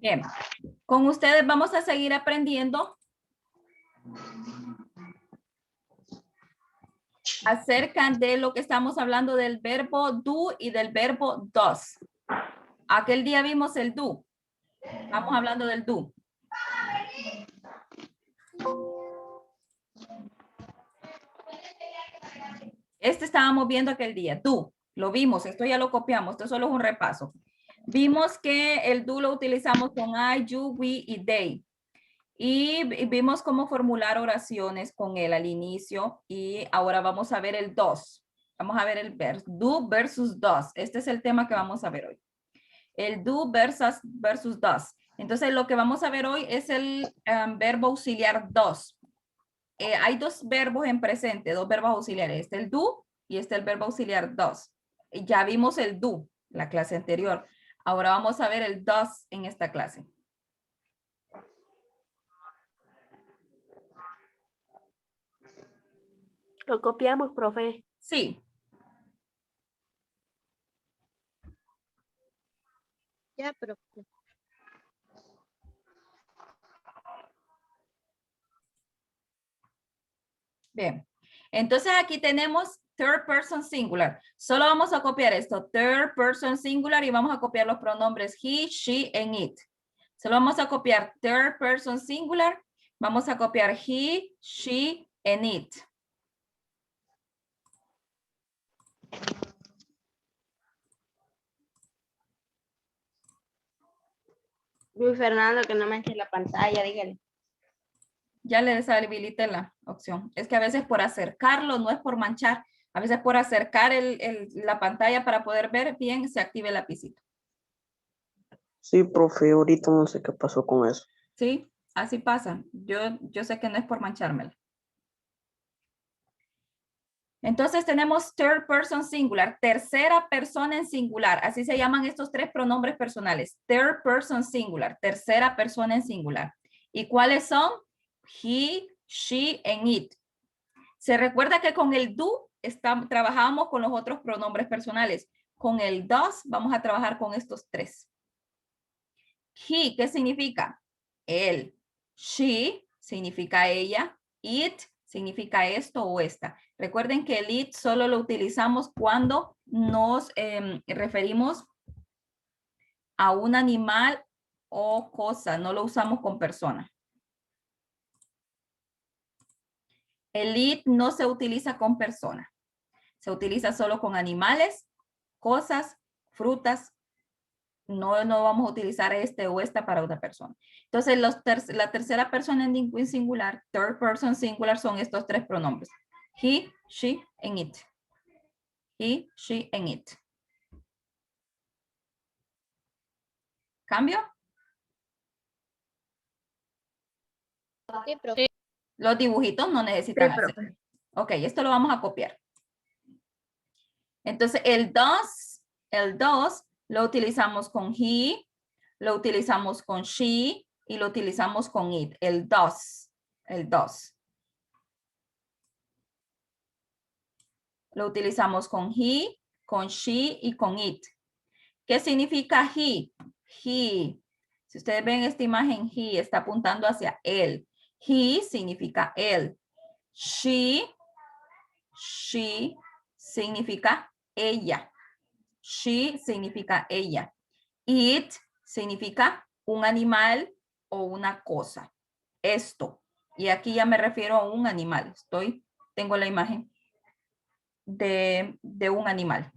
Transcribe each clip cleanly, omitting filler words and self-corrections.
Bien, con ustedes vamos a seguir aprendiendo acerca de lo que estamos hablando del verbo do y del verbo does. Aquel día vimos el do. Estamos hablando del do. Este estábamos viendo aquel día, do. Lo vimos, esto ya lo copiamos, esto solo es un repaso. Vimos que el do lo utilizamos con I, you, we y they. Y vimos cómo formular oraciones con él al inicio. Y ahora vamos a ver el does. Vamos a ver el do versus does. Este es el tema que vamos a ver hoy. El do versus does. Entonces lo que vamos a ver hoy es el verbo auxiliar does. Hay dos verbos en presente, dos verbos auxiliares. Este el do y este el verbo auxiliar does. Ya vimos el do, la clase anterior. Ahora vamos a ver el does en esta clase. Lo copiamos, profe. Sí. Ya, profe. Bien. Entonces aquí tenemos third person singular. Solo vamos a copiar esto, third person singular, y vamos a copiar los pronombres he, she, and it. Solo vamos a copiar third person singular. Vamos a copiar he, she, and it. Luis Fernando, que no manche la pantalla, dígale. Ya le deshabilité la opción. Es que a veces por acercarlo, no es por manchar. A veces por acercar la pantalla para poder ver bien, se active el lapicito. Sí, profe, ahorita no sé qué pasó con eso. Sí, así pasa. Yo sé que no es por manchármela. Entonces tenemos third person singular, tercera persona en singular. Así se llaman estos tres pronombres personales. Third person singular, tercera persona en singular. ¿Y cuáles son? He, she, and it. Se recuerda que con el do trabajábamos con los otros pronombres personales. Con el does vamos a trabajar con estos tres. He, ¿qué significa? Él. She significa ella. It significa esto o esta. Recuerden que el it solo lo utilizamos cuando nos referimos a un animal o cosa. No lo usamos con persona. El it no se utiliza con persona. Se utiliza solo con animales, cosas, frutas. No vamos a utilizar este o esta para otra persona. Entonces, la tercera persona en singular, third person singular, son estos tres pronombres. He, she, and it. He, she, and it. ¿Cambio? Sí, profe. Los dibujitos no necesitan hacer. Ok, esto lo vamos a copiar. Entonces, el does lo utilizamos con he, lo utilizamos con she y lo utilizamos con it. El does. Lo utilizamos con he, con she y con it. ¿Qué significa he? He. Si ustedes ven esta imagen, he está apuntando hacia él. He significa él. She significa ella. She significa ella. It significa un animal o una cosa. Esto. Y aquí ya me refiero a un animal. Tengo la imagen de un animal.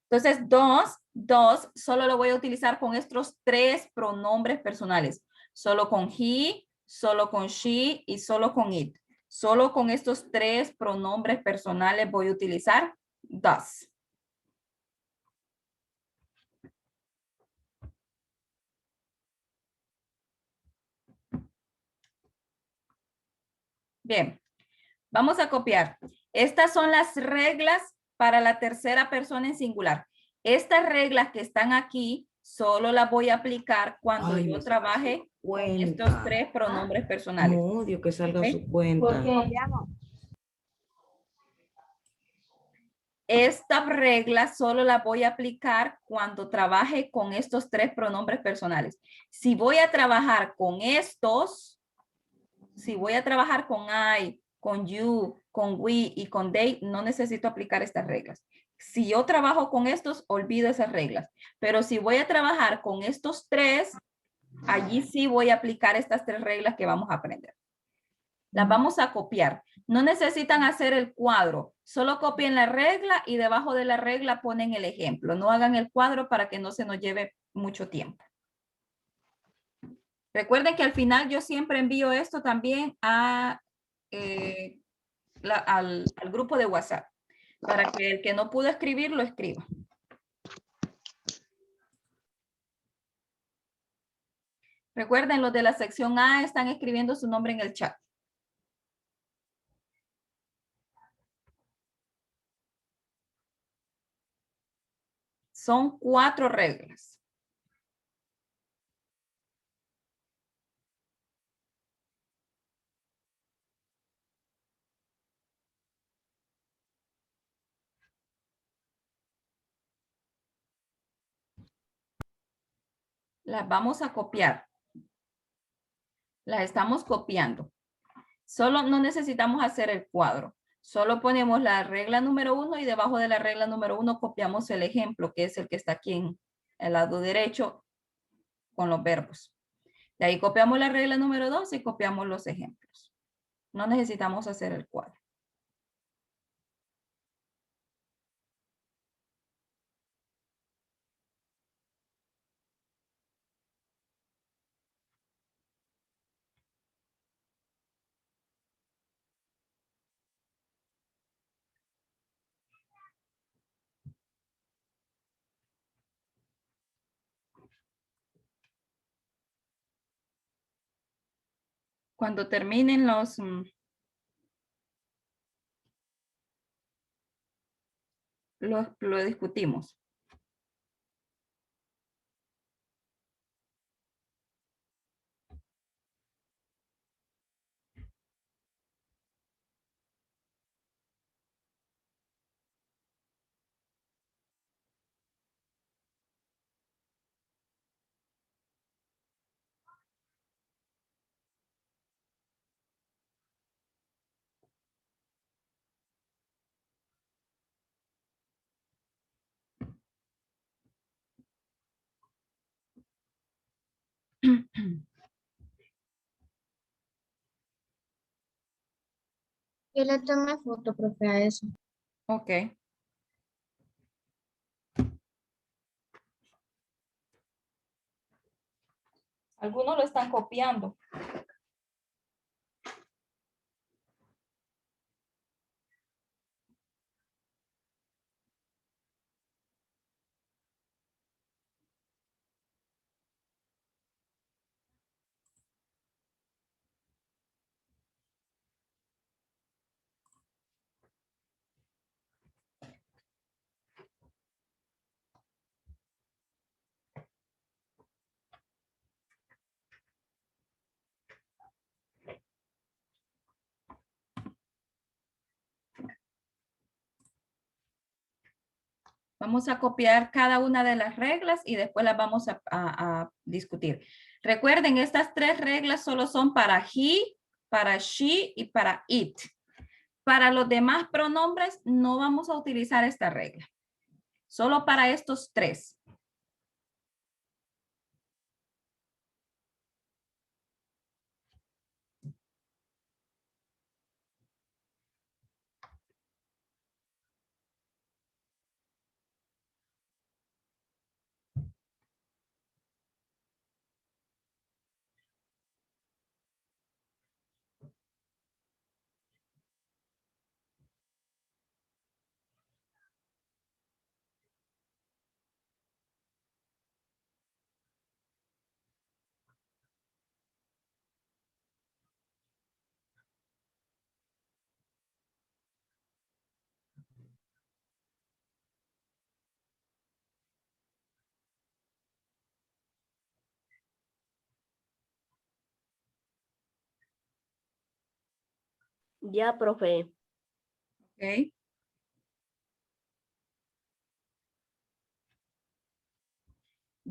Entonces, dos, solo lo voy a utilizar con estos tres pronombres personales. Solo con he, solo con she y solo con it. Solo con estos tres pronombres personales voy a utilizar does. Bien, vamos a copiar. Estas son las reglas para la tercera persona en singular. Estas reglas que están aquí, solo las voy a aplicar cuando yo trabaje con estos tres pronombres personales. No odio que salga ¿Okay? su cuenta. Esta regla solo la voy a aplicar cuando trabaje con estos tres pronombres personales. Si voy a trabajar con estos, si voy a trabajar con I, con you, con we y con they, no necesito aplicar estas reglas. Si yo trabajo con estos, olvido esas reglas. Pero si voy a trabajar con estos tres, allí sí voy a aplicar estas tres reglas que vamos a aprender. Las vamos a copiar. No necesitan hacer el cuadro. Solo copien la regla y debajo de la regla ponen el ejemplo. No hagan el cuadro para que no se nos lleve mucho tiempo. Recuerden que al final yo siempre envío esto también a, al grupo de WhatsApp para que el que no pudo escribir lo escriba. Recuerden, los de la sección A están escribiendo su nombre en el chat. Son 4 reglas. Las vamos a copiar. Las estamos copiando. Solo no necesitamos hacer el cuadro. Solo ponemos la regla número 1 y debajo de la regla número 1 copiamos el ejemplo, que es el que está aquí en el lado derecho con los verbos. De ahí copiamos la regla número 2 y copiamos los ejemplos. No necesitamos hacer el cuadro. Cuando terminen lo discutimos. Yo le tomé foto, profe, a eso. Ok. Algunos lo están copiando. Vamos a copiar cada una de las reglas y después las vamos a discutir. Recuerden, estas 3 reglas solo son para he, para she y para it. Para los demás pronombres no vamos a utilizar esta regla. Solo para estos 3. Ya, profe. ¿Ok?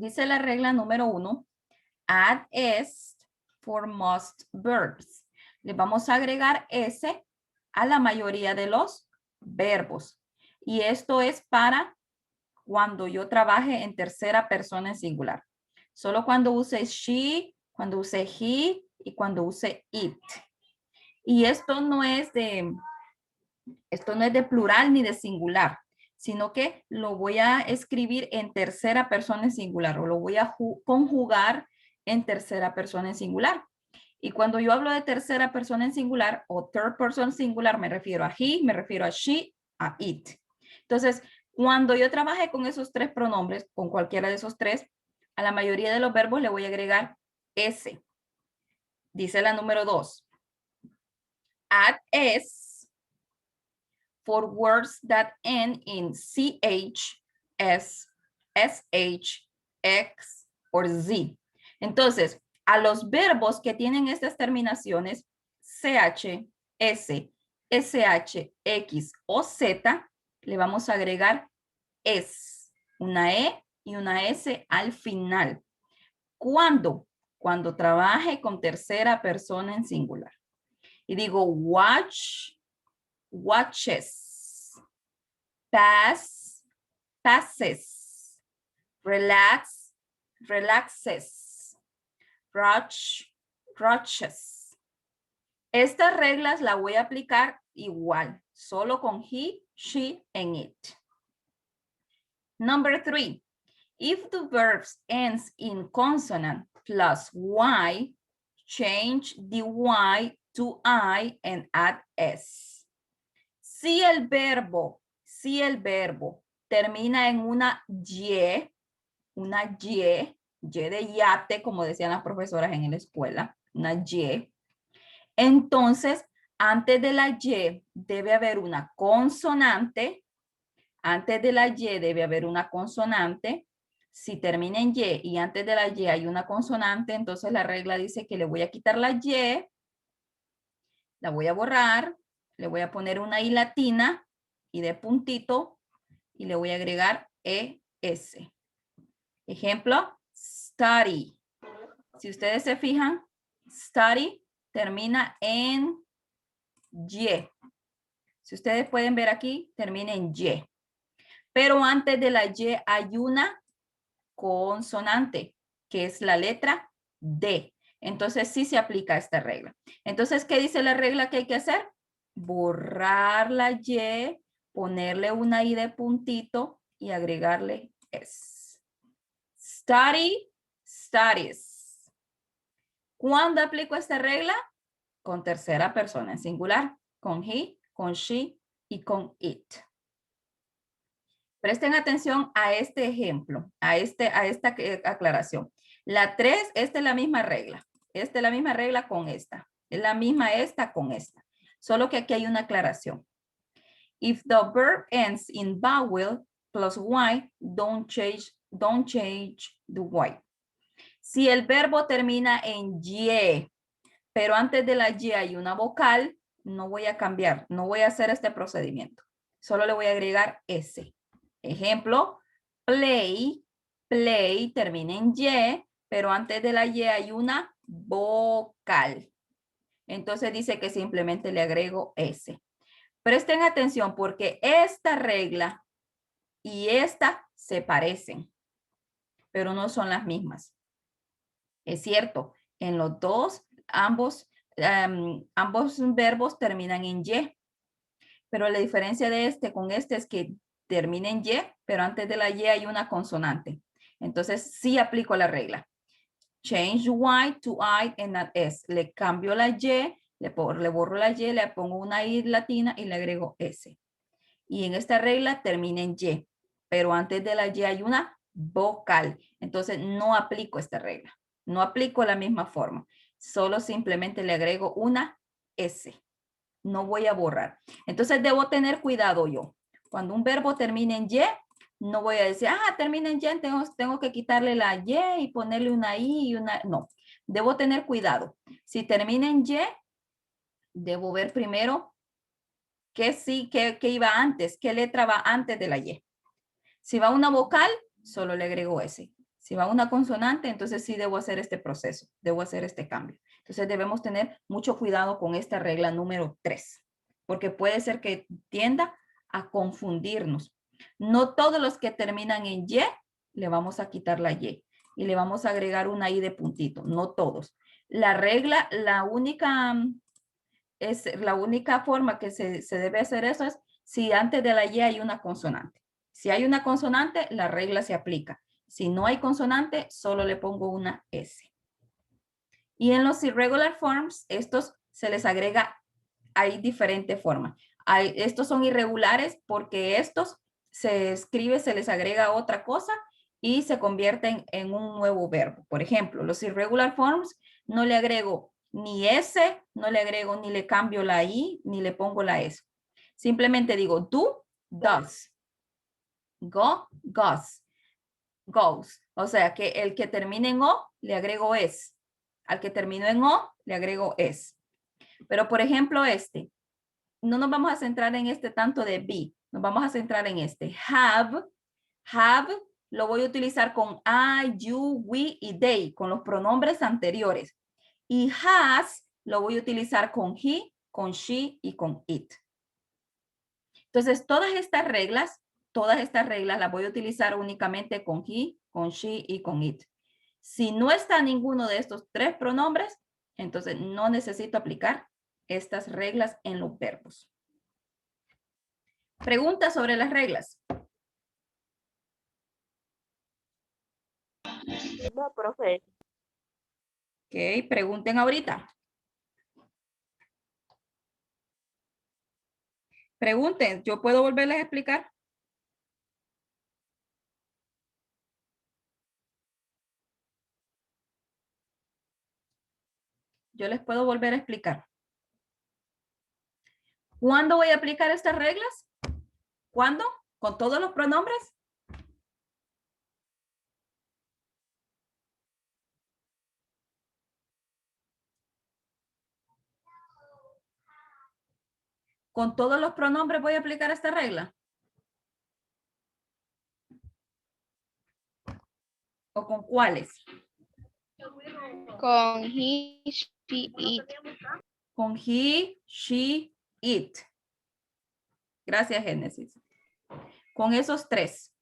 Dice la regla número 1, add s for most verbs. Le vamos a agregar s a la mayoría de los verbos. Y esto es para cuando yo trabaje en tercera persona en singular. Solo cuando use she, cuando use he y cuando use it. Y esto no es de plural ni de singular, sino que lo voy a escribir en tercera persona en singular o lo voy a conjugar en tercera persona en singular. Y cuando yo hablo de tercera persona en singular o third person singular, me refiero a he, me refiero a she, a it. Entonces, cuando yo trabaje con esos tres pronombres, con cualquiera de esos tres, a la mayoría de los verbos le voy a agregar s. Dice la número 2. Add s for words that end in ch, s, sh, x or z. Entonces, a los verbos que tienen estas terminaciones, ch, s, sh, x o z, le vamos a agregar es, una e y una s al final. ¿Cuándo? Cuando trabaje con tercera persona en singular. Y digo watch, watches, pass, passes, relax, relaxes, rush, rushes. Estas reglas las voy a aplicar igual, solo con he, she, and it. Number 3, if the verb ends in consonant plus y, change the y to I and add s. Si el verbo termina en una y de yate, como decían las profesoras en la escuela, una y, entonces antes de la y debe haber una consonante. Antes de la y debe haber una consonante. Si termina en y antes de la y hay una consonante, entonces la regla dice que le voy a quitar la y, la voy a borrar, le voy a poner una i latina y de puntito y le voy a agregar es. Ejemplo, study. Si ustedes se fijan, study termina en y. Si ustedes pueden ver aquí, termina en y. Pero antes de la y hay una consonante, que es la letra D. Entonces sí se aplica esta regla. Entonces, ¿qué dice la regla que hay que hacer? Borrar la y, ponerle una i de puntito y agregarle s. Study, studies. ¿Cuándo aplico esta regla? Con tercera persona en singular, con he, con she y con it. Presten atención a este ejemplo, a esta aclaración. La 3, esta es la misma regla. Esta es la misma regla con esta. Es la misma esta con esta. Solo que aquí hay una aclaración. If the verb ends in vowel plus y, don't change the y. Si el verbo termina en y, pero antes de la y hay una vocal, no voy a cambiar, no voy a hacer este procedimiento. Solo le voy a agregar s. Ejemplo, play, play termina en y, pero antes de la y hay una vocal. Entonces dice que simplemente le agrego s. Presten atención porque esta regla y esta se parecen, pero no son las mismas. Es cierto, en los dos, ambos verbos terminan en y, pero la diferencia de este con este es que termina en y, pero antes de la y hay una consonante. Entonces sí aplico la regla. Change y to I and not s. Le cambio la y, le borro la y, le pongo una i latina y le agrego s. Y en esta regla termina en y, pero antes de la y hay una vocal. Entonces no aplico esta regla. No aplico la misma forma. Solo simplemente le agrego una s. No voy a borrar. Entonces debo tener cuidado yo. Cuando un verbo termine en y, no voy a decir, termina en y, tengo que quitarle la y y ponerle una i y una... No, debo tener cuidado. Si termina en y, debo ver primero qué iba antes, qué letra va antes de la y. Si va una vocal, solo le agrego s. Si va una consonante, entonces sí debo hacer este proceso, debo hacer este cambio. Entonces debemos tener mucho cuidado con esta regla número 3, porque puede ser que tienda a confundirnos. No todos los que terminan en Y, le vamos a quitar la Y y le vamos a agregar una I de puntito, no todos. La regla, la única forma que se debe hacer eso es si antes de la Y hay una consonante. Si hay una consonante, la regla se aplica. Si no hay consonante, solo le pongo una S. Y en los irregular forms, estos se les agrega, hay diferentes formas. Estos son irregulares porque estos se escribe, se les agrega otra cosa y se convierten en un nuevo verbo. Por ejemplo, los irregular forms no le agrego ni S, no le agrego ni le cambio la I, ni le pongo la S. Simplemente digo do, does. Go, goes. Goes. O sea que el que termine en O, le agrego es. Al que termino en O, le agrego es. Pero por ejemplo no nos vamos a centrar en este tanto de be. Nos vamos a centrar en este. Have lo voy a utilizar con I, you, we y they, con los pronombres anteriores. Y has lo voy a utilizar con he, con she y con it. Entonces, todas estas reglas las voy a utilizar únicamente con he, con she y con it. Si no está ninguno de estos tres pronombres, entonces no necesito aplicar estas reglas en los verbos. Preguntas sobre las reglas. No, profe. Ok, pregunten ahorita. Pregunten, ¿yo puedo volverles a explicar? Yo les puedo volver a explicar. ¿Cuándo voy a aplicar estas reglas? ¿Cuándo? ¿Con todos los pronombres? ¿Con todos los pronombres voy a aplicar esta regla? ¿O con cuáles? Con he, she, it. Con he, she, it. Gracias, Génesis. Con esos tres.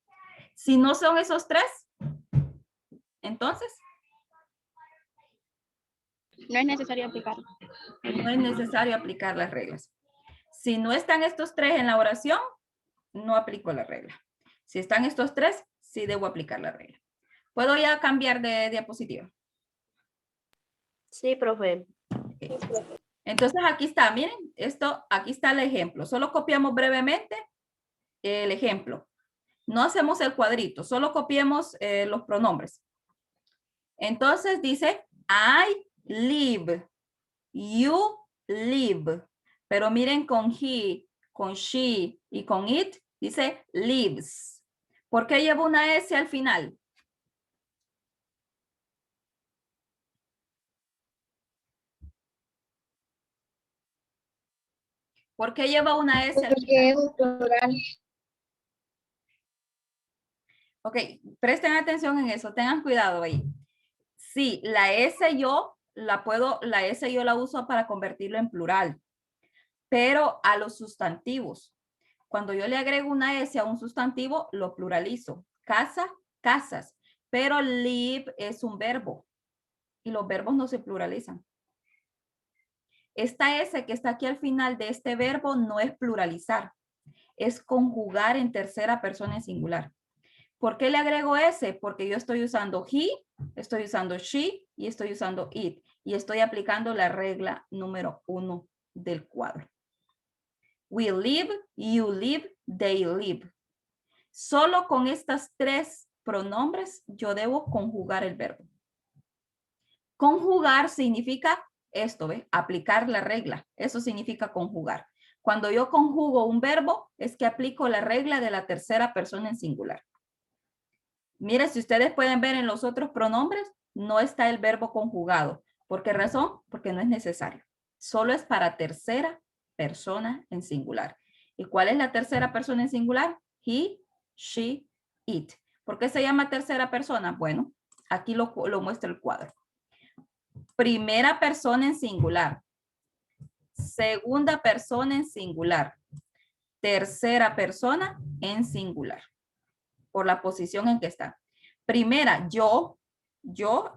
Si no son esos tres, entonces No es necesario aplicar. no es necesario aplicar las reglas. Si no están estos tres en la oración, no aplico la regla. Si están estos tres, sí debo aplicar la regla. ¿Puedo ya cambiar de diapositiva? Sí, profe. Okay. Entonces aquí está, miren, aquí está el ejemplo. Solo copiamos brevemente el ejemplo. No hacemos el cuadrito, solo copiemos los pronombres. Entonces dice, I live, you live. Pero miren con he, con she y con it, dice lives. ¿Por qué lleva una S al final? ¿Por qué lleva una S al final? Ok, presten atención en eso, tengan cuidado ahí. Sí, la S yo la uso para convertirlo en plural, pero a los sustantivos. Cuando yo le agrego una S a un sustantivo, lo pluralizo. Casa, casas, pero live es un verbo y los verbos no se pluralizan. Esta S que está aquí al final de este verbo no es pluralizar, es conjugar en tercera persona en singular. ¿Por qué le agrego S? Porque yo estoy usando he, estoy usando she y estoy usando it. Y estoy aplicando la regla número 1 del cuadro. We live, you live, they live. Solo con estas tres pronombres yo debo conjugar el verbo. Conjugar significa esto, ¿ve? Aplicar la regla. Eso significa conjugar. Cuando yo conjugo un verbo es que aplico la regla de la tercera persona en singular. Mire, si ustedes pueden ver en los otros pronombres, no está el verbo conjugado. ¿Por qué razón? Porque no es necesario. Solo es para tercera persona en singular. ¿Y cuál es la tercera persona en singular? He, she, it. ¿Por qué se llama tercera persona? Bueno, aquí lo muestra el cuadro. Primera persona en singular. Segunda persona en singular. Tercera persona en singular. Por la posición en que está. Primera, yo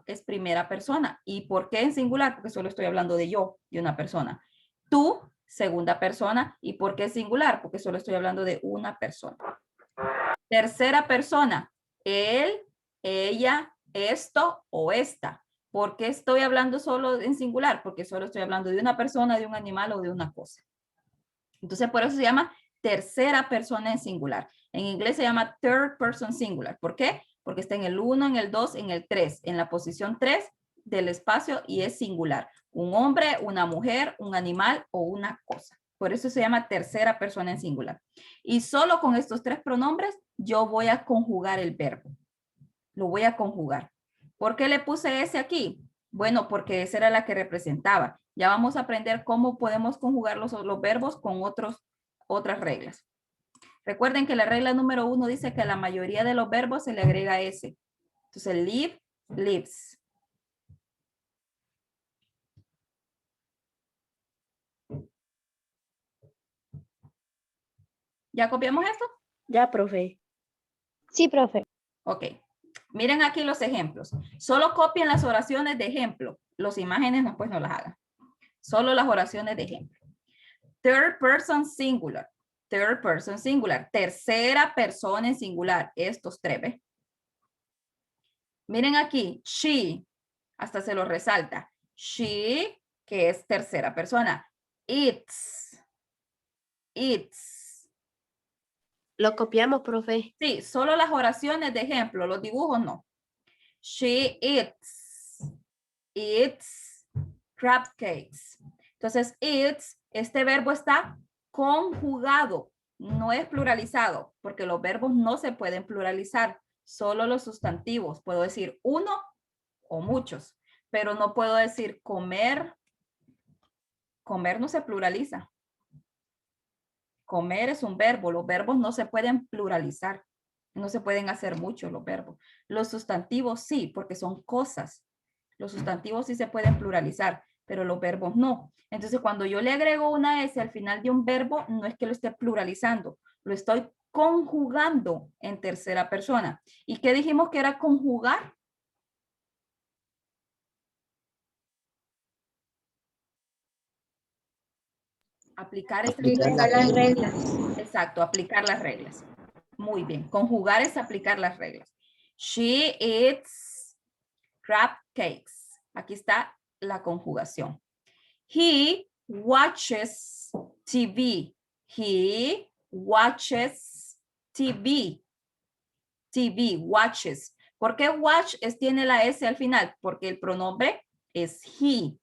es primera persona. ¿Y por qué en singular? Porque solo estoy hablando de yo, de una persona. Tú, segunda persona. ¿Y por qué singular? Porque solo estoy hablando de una persona. Tercera persona, él, ella, esto o esta. ¿Por qué estoy hablando solo en singular? Porque solo estoy hablando de una persona, de un animal o de una cosa. Entonces, por eso se llama tercera persona en singular. En inglés se llama third person singular. ¿Por qué? Porque está en el 1, en el 2, en el 3, en la posición 3 del espacio y es singular. Un hombre, una mujer, un animal o una cosa. Por eso se llama tercera persona en singular. Y solo con estos tres pronombres yo voy a conjugar el verbo. Lo voy a conjugar. ¿Por qué le puse ese aquí? Bueno, porque esa era la que representaba. Ya vamos a aprender cómo podemos conjugar los verbos con otras reglas. Recuerden que la regla número 1 dice que a la mayoría de los verbos se le agrega S. Entonces, live, lives. ¿Ya copiamos esto? Ya, profe. Sí, profe. Ok. Miren aquí los ejemplos. Solo copien las oraciones de ejemplo. Las imágenes no, pues no las hagan. Solo las oraciones de ejemplo. Third person singular. Third person singular. Tercera persona en singular. Estos tres, ¿ves? Miren aquí. She. Hasta se lo resalta. She, que es tercera persona. It's. It's. Lo copiamos, profe. Sí, solo las oraciones de ejemplo. Los dibujos no. She eats. Eats crab cakes. Entonces, eats, este verbo está conjugado, no es pluralizado, porque los verbos no se pueden pluralizar, solo los sustantivos. Puedo decir uno o muchos, pero no puedo decir comer. Comer no se pluraliza. Comer es un verbo, los verbos no se pueden pluralizar, no se pueden hacer muchos los verbos. Los sustantivos sí, porque son cosas. Los sustantivos sí se pueden pluralizar, pero los verbos no. Entonces, cuando yo le agrego una S al final de un verbo, no es que lo esté pluralizando, lo estoy conjugando en tercera persona. ¿Y qué dijimos que era conjugar? Aplicar las reglas. Exacto, aplicar las reglas. Muy bien. Conjugar es aplicar las reglas. She eats crab cakes. Aquí está la conjugación. He watches TV. He watches TV. TV, watches. ¿Por qué watch tiene la S al final? Porque el pronombre es he.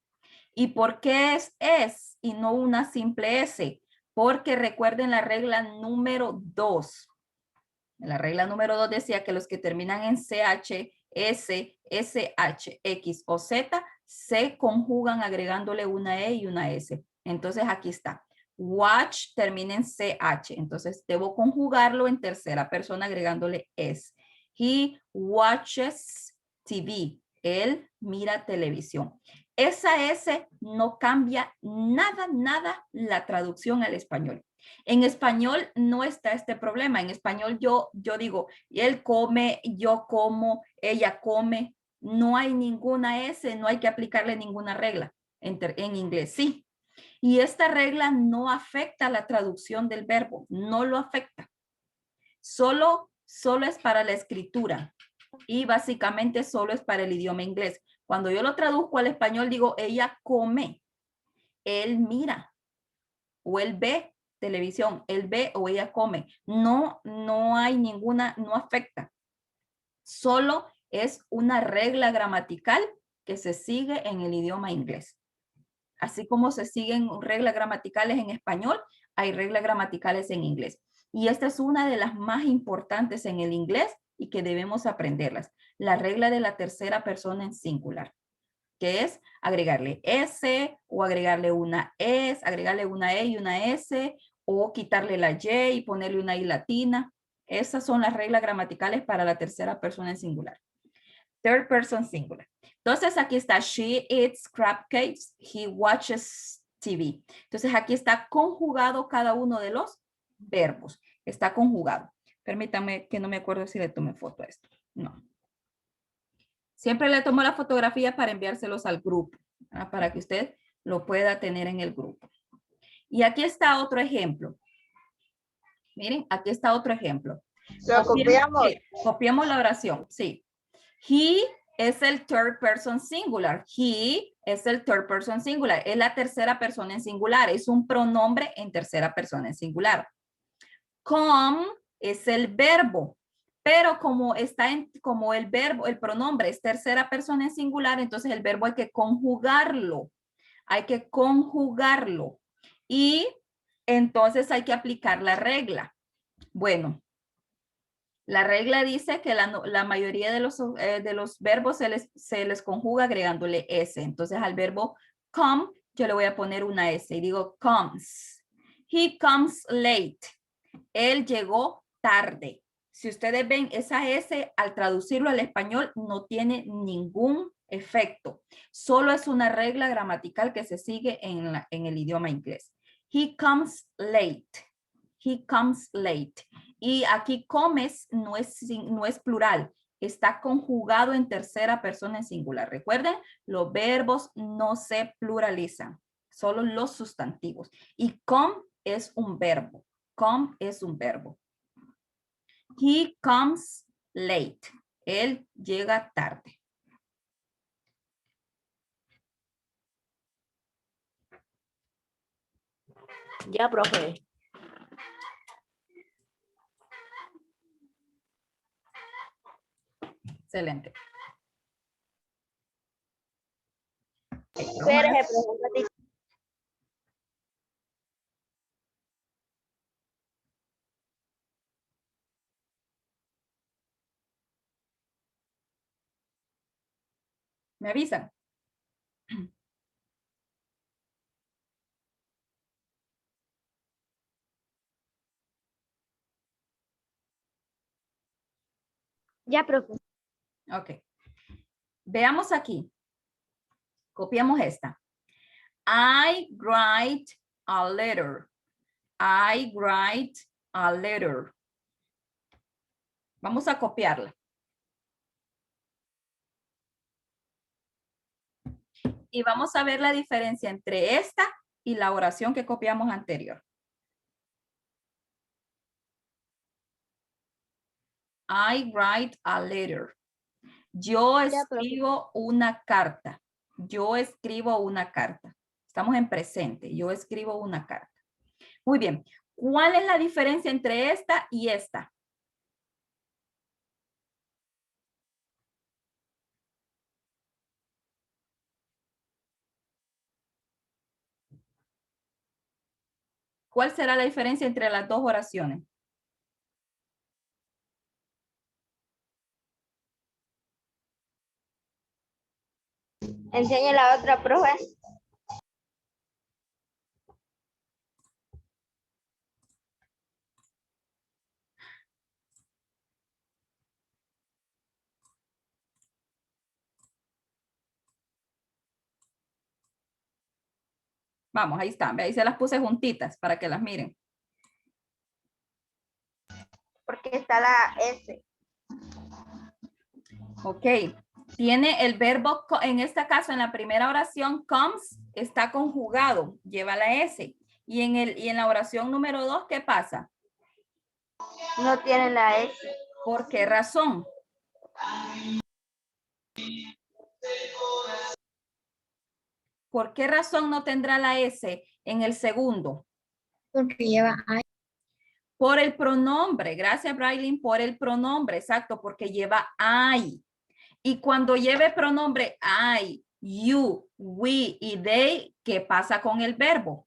¿Y por qué es y no una simple S? Porque recuerden la regla número 2. La regla número 2 decía que los que terminan en CH, S, SH, X o Z se conjugan agregándole una E y una S. Entonces aquí está. Watch termina en CH. Entonces debo conjugarlo en tercera persona agregándole S. He watches TV. Él mira televisión. Esa S no cambia nada la traducción al español. En español no está este problema. En español yo digo, él come, yo como, ella come. No hay ninguna S, no hay que aplicarle ninguna regla. En inglés sí. Y esta regla no afecta la traducción del verbo, no lo afecta. Solo es para la escritura y básicamente solo es para el idioma inglés. Cuando yo lo traduzco al español digo, ella come, él mira o él ve televisión, él ve o ella come. No hay ninguna, no afecta. Solo es una regla gramatical que se sigue en el idioma inglés. Así como se siguen reglas gramaticales en español, hay reglas gramaticales en inglés. Y esta es una de las más importantes en el inglés y que debemos aprenderlas. La regla de la tercera persona en singular, que es agregarle S o agregarle una S, agregarle una E y una S, o quitarle la Y y ponerle una I latina. Esas son las reglas gramaticales para la tercera persona en singular. Third person singular. Entonces aquí está, she eats crab cakes, he watches TV. Entonces aquí está conjugado cada uno de los verbos. Está conjugado. Permítame que no me acuerdo si le tomé foto a esto. No. Siempre le tomo la fotografía para enviárselos al grupo, para que usted lo pueda tener en el grupo. Y aquí está otro ejemplo. Miren, aquí está otro ejemplo. Lo copiamos. Sí, copiamos la oración, sí. He es el third person singular. He es el third person singular. Es la tercera persona en singular. Es un pronombre en tercera persona en singular. Come es el verbo. Pero como está como el verbo, el pronombre es tercera persona en singular, entonces el verbo hay que conjugarlo. Hay que conjugarlo. Y entonces hay que aplicar la regla. Bueno, la regla dice que la mayoría de los verbos se les conjuga agregándole S. Entonces al verbo come yo le voy a poner una S y digo comes. He comes late. Él llegó tarde. Si ustedes ven esa S al traducirlo al español no tiene ningún efecto. Solo es una regla gramatical que se sigue en el idioma inglés. He comes late. He comes late. Y aquí comes no es plural, está conjugado en tercera persona en singular. Recuerden, los verbos no se pluralizan, solo los sustantivos. Y come es un verbo. Come es un verbo. He comes late. Él llega tarde. Ya, profe. Excelente. Espera, pregunta. ¿Me avisan? Ya, profe. Ok. Veamos aquí. Copiamos esta. I write a letter. I write a letter. Vamos a copiarla. Y vamos a ver la diferencia entre esta y la oración que copiamos anterior. I write a letter. Yo escribo una carta. Yo escribo una carta. Estamos en presente. Yo escribo una carta. Muy bien. ¿Cuál es la diferencia entre esta y esta? ¿Cuál será la diferencia entre las dos oraciones? Enseña la otra, profe. Vamos, ahí están. Ahí se las puse juntitas para que las miren. Porque está la S. Ok. Tiene el verbo, en este caso, en la primera oración, comes, está conjugado, lleva la S. Y en la oración número 2, ¿qué pasa? No tiene la S. ¿Por qué razón? ¿Por qué razón no tendrá la S en el segundo? Porque lleva I. Por el pronombre. Gracias, Brailin, por el pronombre. Exacto, porque lleva I. Y cuando lleve pronombre I, you, we y they, ¿qué pasa con el verbo?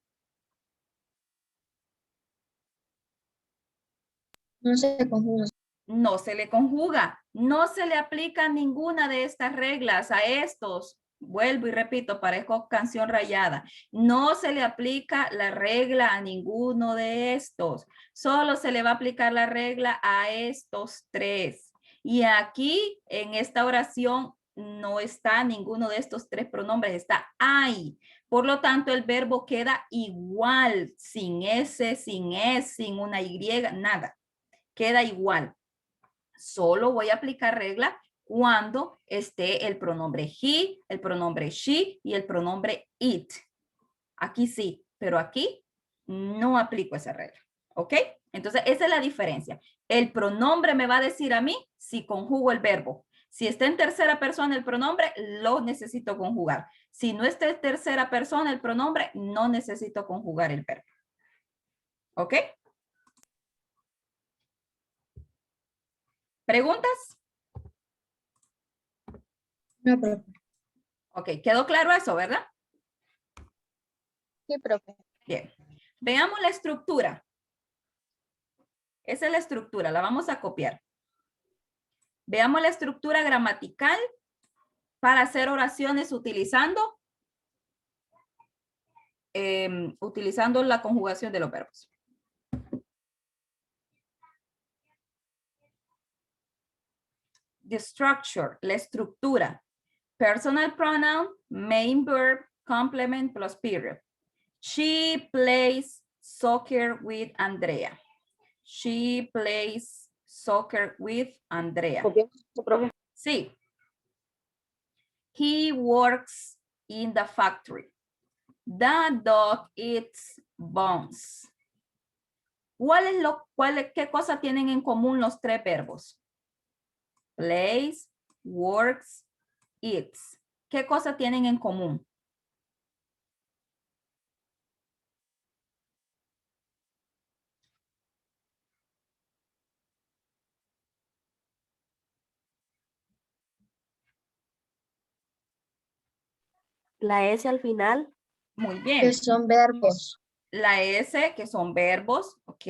No se conjuga. No se le conjuga. No se le aplica ninguna de estas reglas a estos Vuelvo y repito, parezco canción rayada. No se le aplica la regla a ninguno de estos. Solo se le va a aplicar la regla a estos tres. Y aquí, en esta oración, no está ninguno de estos tres pronombres, está I. Por lo tanto, el verbo queda igual, sin S, sin S, sin una Y, nada. Queda igual. Solo voy a aplicar regla cuando esté el pronombre he, el pronombre she y el pronombre it. Aquí sí, pero aquí no aplico esa regla. ¿Ok? Entonces, esa es la diferencia. El pronombre me va a decir a mí si conjugo el verbo. Si está en tercera persona el pronombre, lo necesito conjugar. Si no está en tercera persona el pronombre, no necesito conjugar el verbo. ¿Ok? ¿Preguntas? No, profe. Ok, quedó claro eso, ¿verdad? Sí, profe. Bien. Veamos la estructura. Esa es la estructura, la vamos a copiar. Veamos la estructura gramatical para hacer oraciones utilizando, utilizando la conjugación de los verbos. The structure, la estructura. Personal pronoun, main verb, complement plus period. She plays soccer with Andrea. She plays soccer with Andrea. Profe. Sí. He works in the factory. The dog eats bones. ¿Qué cosa tienen en común los tres verbos? Plays, works, eats. ¿Qué cosa tienen en común? La S al final. Muy bien. Que son verbos. La S, que son verbos, ok.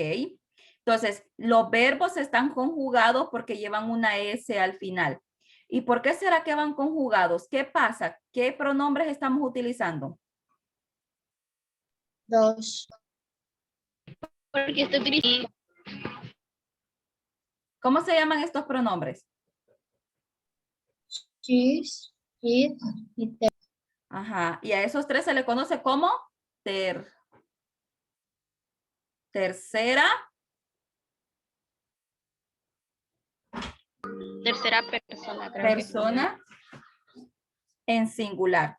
Entonces, los verbos están conjugados porque llevan una S al final. ¿Y por qué será que van conjugados? ¿Qué pasa? ¿Qué pronombres estamos utilizando? Dos. Porque estoy utilizando ¿Cómo se llaman estos pronombres? She's, it y te. Ajá. Y a esos tres se le conoce como tercera tercera persona, creo que. persona en singular.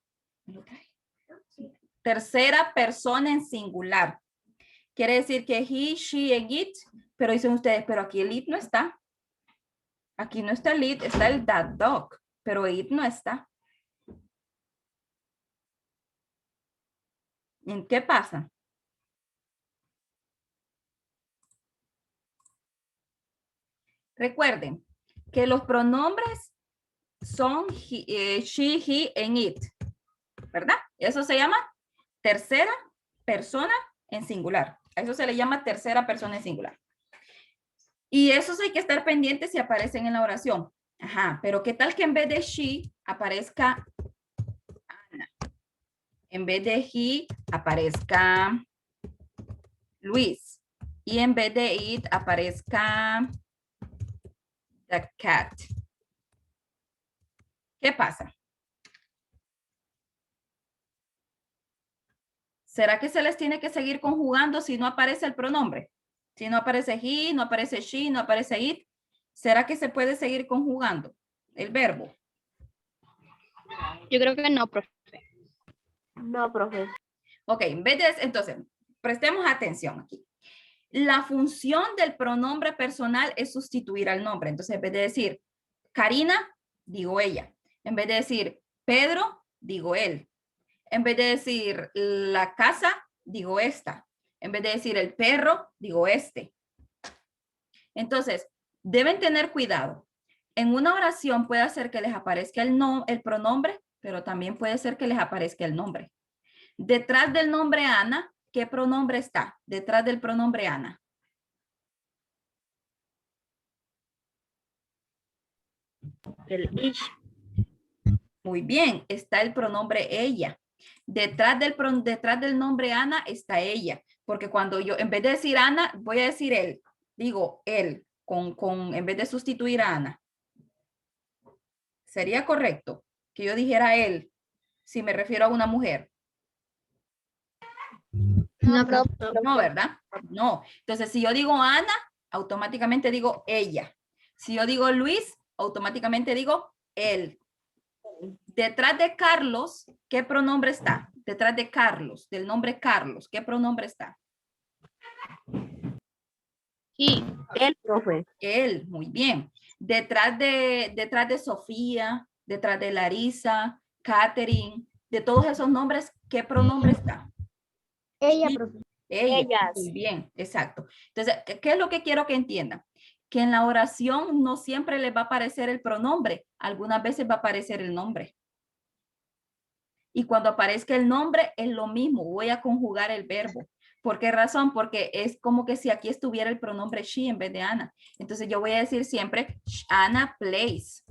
Tercera persona en singular. Quiere decir que he, she, and it, pero dicen ustedes, pero aquí el it no está. Aquí no está el it, está el that dog, pero it no está. ¿En qué pasa? Recuerden que los pronombres son she, he, and it, ¿verdad? Eso se llama tercera persona en singular. A eso se le llama tercera persona en singular. Y esos hay que estar pendientes si aparecen en la oración. Ajá, pero ¿qué tal que en vez de she aparezca Ana? En vez de he aparezca Luis. Y en vez de it aparezca the cat. ¿Qué pasa? ¿Será que se les tiene que seguir conjugando si no aparece el pronombre? Si no aparece he, no aparece she, no aparece it, ¿será que se puede seguir conjugando el verbo? Yo creo que no, profe. No, profe. Ok, en vez de eso, entonces, prestemos atención aquí. La función del pronombre personal es sustituir al nombre. Entonces, en vez de decir Karina, digo ella. En vez de decir Pedro, digo él. En vez de decir la casa, digo esta. En vez de decir el perro, digo este. Entonces, deben tener cuidado. En una oración puede hacer que les aparezca el pronombre, pero también puede ser que les aparezca el nombre. Detrás del nombre Ana, ¿qué pronombre está? Detrás del pronombre Ana. El ish. Muy bien, está el pronombre ella. Detrás del nombre Ana está ella, porque cuando yo, en vez de decir Ana, voy a decir él. Digo él, en vez de sustituir a Ana. ¿Sería correcto que yo dijera él si me refiero a una mujer? No, profe. No, ¿verdad? No. Entonces, si yo digo Ana, automáticamente digo ella. Si yo digo Luis, automáticamente digo él. Detrás de Carlos, ¿qué pronombre está? Detrás de Carlos, del nombre Carlos, ¿qué pronombre está? Sí. El profe. Él, muy bien. Detrás de Sofía, detrás de Larisa, Catherine, de todos esos nombres, ¿qué pronombre está? Ella, profe. Ella. Ellas. Muy bien, exacto. Entonces, ¿qué es lo que quiero que entiendan? Que en la oración no siempre les va a aparecer el pronombre, algunas veces va a aparecer el nombre. Y cuando aparezca el nombre es lo mismo, voy a conjugar el verbo. ¿Por qué razón? Porque es como que si aquí estuviera el pronombre she en vez de Ana. Entonces yo voy a decir siempre, Ana plays.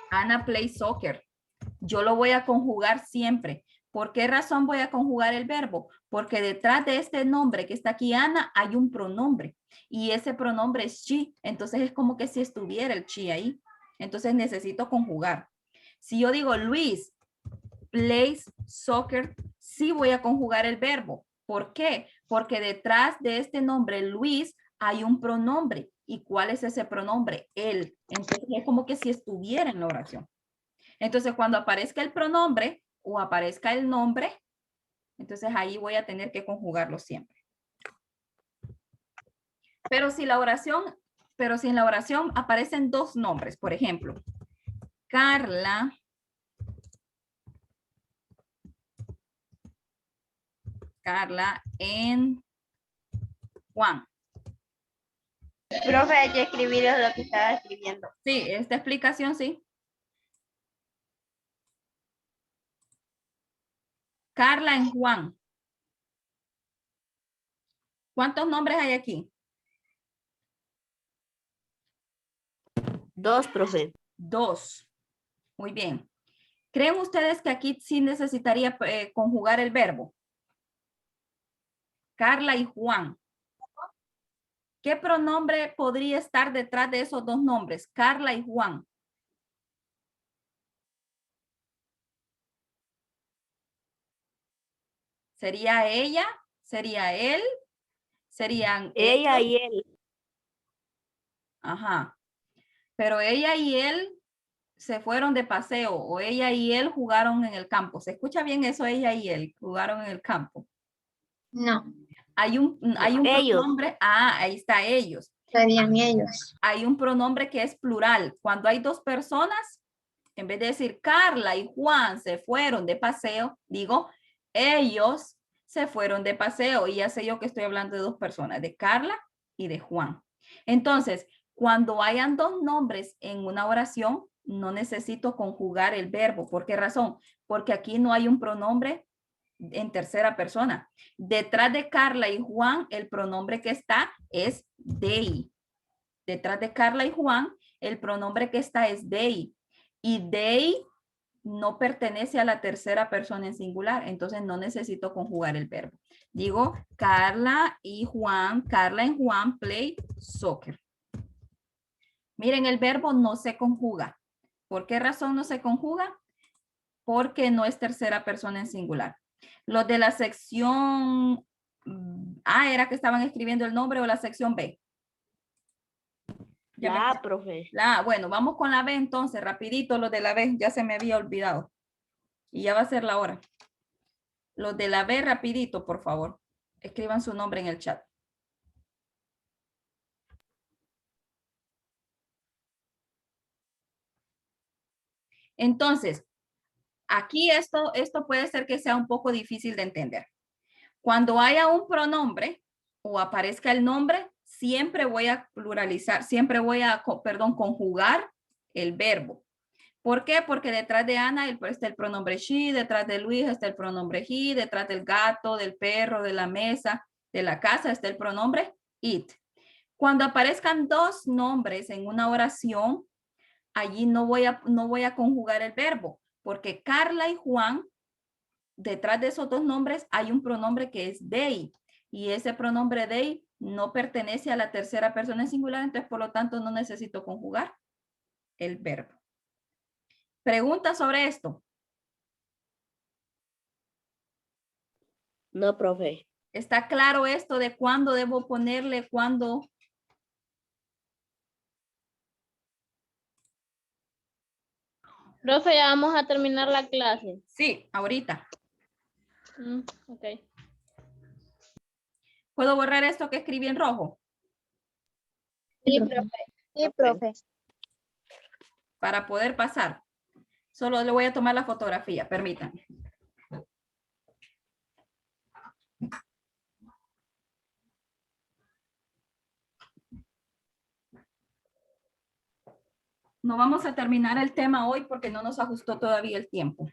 Ana plays soccer. Yo lo voy a conjugar siempre. ¿Por qué razón voy a conjugar el verbo? Porque detrás de este nombre que está aquí, Ana, hay un pronombre. Y ese pronombre es she. Entonces es como que si estuviera el she ahí. Entonces necesito conjugar. Si yo digo Luis plays soccer, sí voy a conjugar el verbo. ¿Por qué? Porque detrás de este nombre Luis hay un pronombre. ¿Y cuál es ese pronombre? Él. Entonces es como que si estuviera en la oración. Entonces cuando aparezca el pronombre o aparezca el nombre, entonces ahí voy a tener que conjugarlo siempre. Pero si en la oración aparecen dos nombres, por ejemplo, Carla en Juan. Profe, hay que escribir lo que estaba escribiendo. Sí, esta explicación sí. Carla en Juan. ¿Cuántos nombres hay aquí? 2, profe. 2. Muy bien. ¿Creen ustedes que aquí sí necesitaría conjugar el verbo? Carla y Juan. ¿Qué pronombre podría estar detrás de esos dos nombres? Carla y Juan. ¿Sería ella? ¿Sería él? ¿Serían Ella ellos? y él. Ajá. Pero ella y él se fueron de paseo o ella y él jugaron en el campo. ¿Se escucha bien eso? Ella y él jugaron en el campo. No. Hay un Ellos. pronombre. Ah, ahí está ellos. Serían ellos. Hay un pronombre que es plural. Cuando hay dos personas, en vez de decir Carla y Juan se fueron de paseo, digo ellos se fueron de paseo y ya sé yo que estoy hablando de dos personas, de Carla y de Juan. Entonces, cuando hayan dos nombres en una oración, no necesito conjugar el verbo. ¿Por qué razón? Porque aquí no hay un pronombre en tercera persona. Detrás de Carla y Juan, el pronombre que está es they. Detrás de Carla y Juan, el pronombre que está es they. Y they no pertenece a la tercera persona en singular, entonces no necesito conjugar el verbo. Digo, Carla y Juan play soccer. Miren, el verbo no se conjuga. ¿Por qué razón no se conjuga? Porque no es tercera persona en singular. Los de la sección A era que estaban escribiendo el nombre o la sección B. La, profe. Bueno, vamos con la B entonces, rapidito los de la B, ya se me había olvidado. Y ya va a ser la hora. Los de la B, rapidito, por favor. Escriban su nombre en el chat. Entonces, aquí esto puede ser que sea un poco difícil de entender. Cuando haya un pronombre o aparezca el nombre, siempre voy a pluralizar, siempre voy a, conjugar el verbo. ¿Por qué? Porque detrás de Ana está el pronombre she, detrás de Luis está el pronombre he, detrás del gato, del perro, de la mesa, de la casa está el pronombre it. Cuando aparezcan dos nombres en una oración, allí no voy a conjugar el verbo, porque Carla y Juan, detrás de esos dos nombres hay un pronombre que es they, y ese pronombre they no pertenece a la tercera persona en singular, entonces por lo tanto no necesito conjugar el verbo. ¿Preguntas sobre esto? No, profe. ¿Está claro esto de cuándo debo ponerle, cuándo? Profe, ya vamos a terminar la clase. Sí, ahorita. Ok. ¿Puedo borrar esto que escribí en rojo? Sí, profe. Sí, profe. Para poder pasar. Solo le voy a tomar la fotografía, permítanme. No vamos a terminar el tema hoy porque no nos ajustó todavía el tiempo.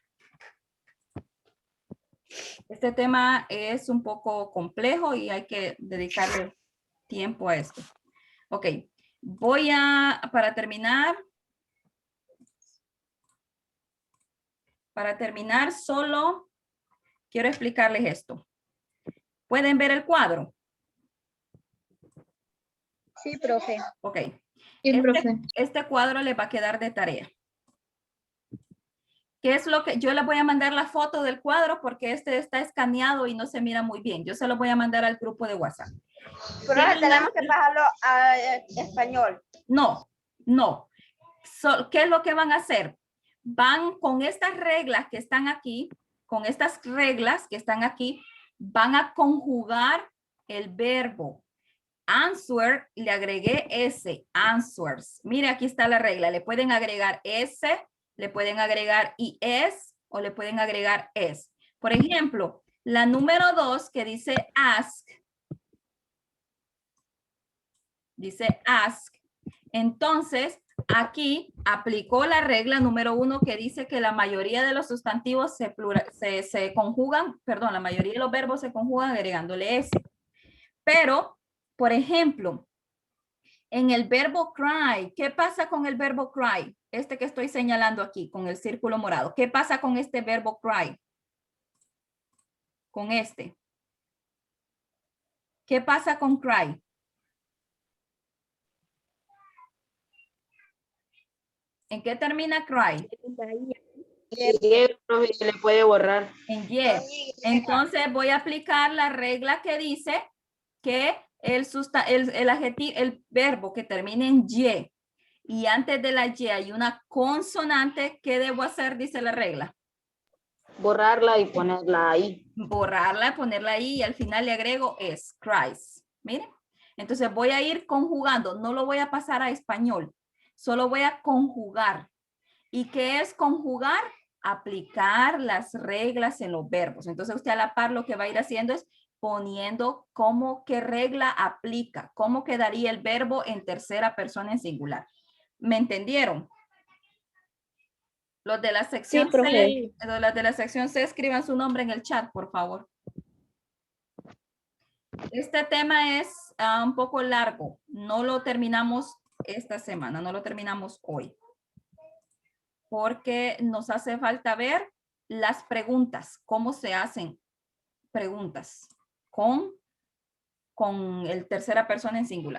Este tema es un poco complejo y hay que dedicarle tiempo a esto. Ok, para terminar, solo quiero explicarles esto. ¿Pueden ver el cuadro? Sí, profe. Ok. Sí, profe. Este cuadro les va a quedar de tarea. ¿Qué es lo que yo les voy a mandar la foto del cuadro porque este está escaneado y no se mira muy bien? Yo se lo voy a mandar al grupo de WhatsApp. Pero tenemos que pasarlo a español. No. ¿Qué es lo que van a hacer? Van con estas reglas que están aquí, van a conjugar el verbo. Answer, le agregué S, answers. Mire, aquí está la regla. Le pueden agregar S, le pueden agregar IS o le pueden agregar S. Por ejemplo, la número 2 que dice ask. Dice ask. Entonces, aquí aplicó la regla número 1 que dice que la mayoría de los sustantivos se conjugan, perdón, la mayoría de los verbos se conjugan agregándole S. Pero, por ejemplo, en el verbo cry, ¿qué pasa con el verbo cry? Este que estoy señalando aquí con el círculo morado. ¿Qué pasa con este verbo cry? Con este. ¿Qué pasa con cry? ¿En qué termina cry? Profe, se le puede borrar. En Y. Entonces voy a aplicar la regla que dice que el verbo que termine en y antes de la Y hay una consonante, ¿qué debo hacer? Dice la regla. Borrarla y ponerla ahí. Borrarla, ponerla ahí y al final le agrego es cries. Miren. Entonces voy a ir conjugando, no lo voy a pasar a español, solo voy a conjugar. ¿Y qué es conjugar? Aplicar las reglas en los verbos. Entonces usted a la par lo que va a ir haciendo es poniendo qué regla aplica, cómo quedaría el verbo en tercera persona en singular. ¿Me entendieron? Los de la sección C, los de la sección C, escriban su nombre en el chat, por favor. Este tema es un poco largo. No lo terminamos esta semana, no lo terminamos hoy. Porque nos hace falta ver las preguntas, cómo se hacen preguntas con el tercera persona en singular.